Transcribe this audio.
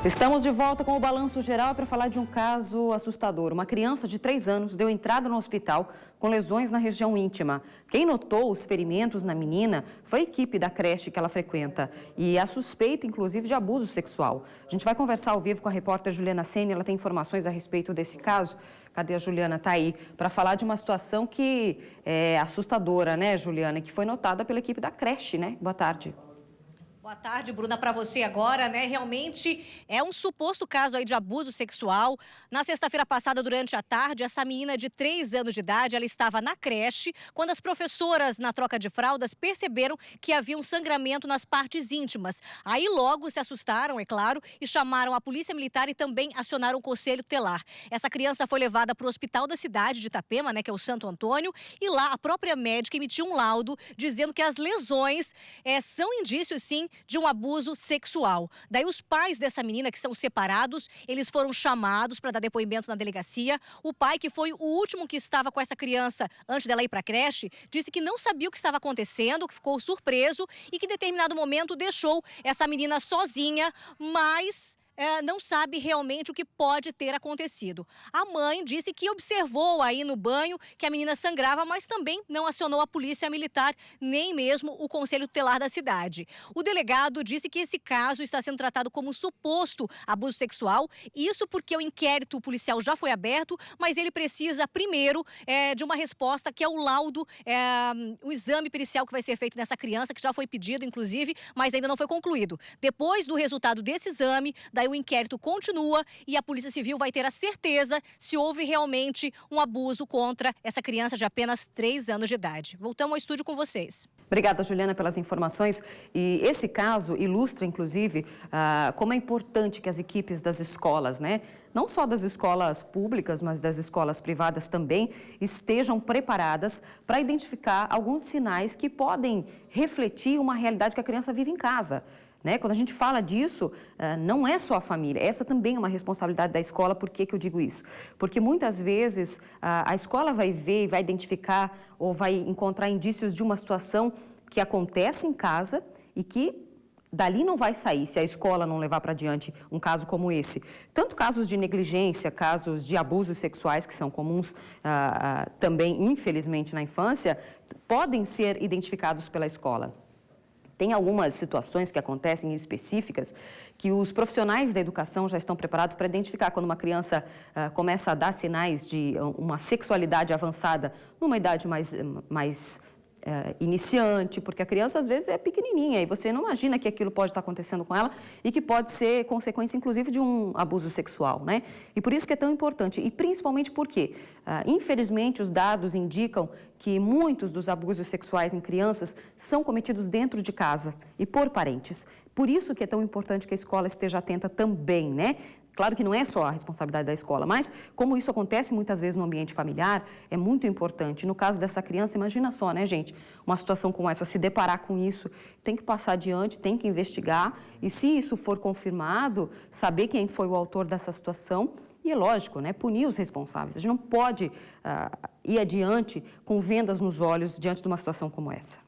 Estamos de volta com o Balanço Geral para falar de um caso assustador. Uma criança de 3 anos deu entrada no hospital com lesões na região íntima. Quem notou os ferimentos na menina foi a equipe da creche que ela frequenta e a suspeita, inclusive, de abuso sexual. A gente vai conversar ao vivo com a repórter Juliana Sene, ela tem informações a respeito desse caso. Cadê a Juliana? Está aí para falar de uma situação que é assustadora, né, Juliana? Que foi notada pela equipe da creche, né? Boa tarde. Boa tarde, Bruna, para você agora, né? Realmente é um suposto caso aí de abuso sexual. Na sexta-feira passada, durante a tarde, essa menina de 3 anos de idade, ela estava na creche quando as professoras, na troca de fraldas, perceberam que havia um sangramento nas partes íntimas. Aí logo se assustaram, é claro, e chamaram a polícia militar e também acionaram o conselho tutelar. Essa criança foi levada para o hospital da cidade de Itapema, né, que é o Santo Antônio, e lá a própria médica emitiu um laudo dizendo que as lesões são indícios, sim, de um abuso sexual. Daí os pais dessa menina, que são separados, eles foram chamados para dar depoimento na delegacia. O pai, que foi o último que estava com essa criança antes dela ir para a creche, disse que não sabia o que estava acontecendo, que ficou surpreso e que em determinado momento deixou essa menina sozinha, mas não sabe realmente o que pode ter acontecido. A mãe disse que observou aí no banho que a menina sangrava, mas também não acionou a polícia militar, nem mesmo o conselho tutelar da cidade. O delegado disse que esse caso está sendo tratado como suposto abuso sexual, isso porque o inquérito policial já foi aberto, mas ele precisa primeiro de uma resposta, que é o laudo, o exame pericial que vai ser feito nessa criança, que já foi pedido, inclusive, mas ainda não foi concluído. Depois do resultado desse exame, daí o inquérito continua e a Polícia Civil vai ter a certeza se houve realmente um abuso contra essa criança de apenas 3 anos de idade. Voltamos ao estúdio com vocês. Obrigada, Juliana, pelas informações. E esse caso ilustra, inclusive, como é importante que as equipes das escolas, né, não só das escolas públicas, mas das escolas privadas também, estejam preparadas para identificar alguns sinais que podem refletir uma realidade que a criança vive em casa. Né? Quando a gente fala disso, não é só a família, essa também é uma responsabilidade da escola. Por que eu digo isso? Porque muitas vezes a escola vai ver e vai identificar ou vai encontrar indícios de uma situação que acontece em casa e que dali não vai sair se a escola não levar para diante um caso como esse. Tanto casos de negligência, casos de abusos sexuais, que são comuns também, infelizmente, na infância, podem ser identificados pela escola. Tem algumas situações que acontecem específicas que os profissionais da educação já estão preparados para identificar quando uma criança começa a dar sinais de uma sexualidade avançada numa idade mais iniciante, porque a criança às vezes é pequenininha e você não imagina que aquilo pode estar acontecendo com ela e que pode ser consequência inclusive de um abuso sexual, né? E por isso que é tão importante, e principalmente porque, infelizmente, os dados indicam que muitos dos abusos sexuais em crianças são cometidos dentro de casa e por parentes. Por isso que é tão importante que a escola esteja atenta também, né? Claro que não é só a responsabilidade da escola, mas como isso acontece muitas vezes no ambiente familiar, é muito importante. No caso dessa criança, imagina só, né, gente? Uma situação como essa, se deparar com isso, tem que passar adiante, tem que investigar e, se isso for confirmado, saber quem foi o autor dessa situação e, é lógico, né, punir os responsáveis. A gente não pode ir adiante com vendas nos olhos diante de uma situação como essa.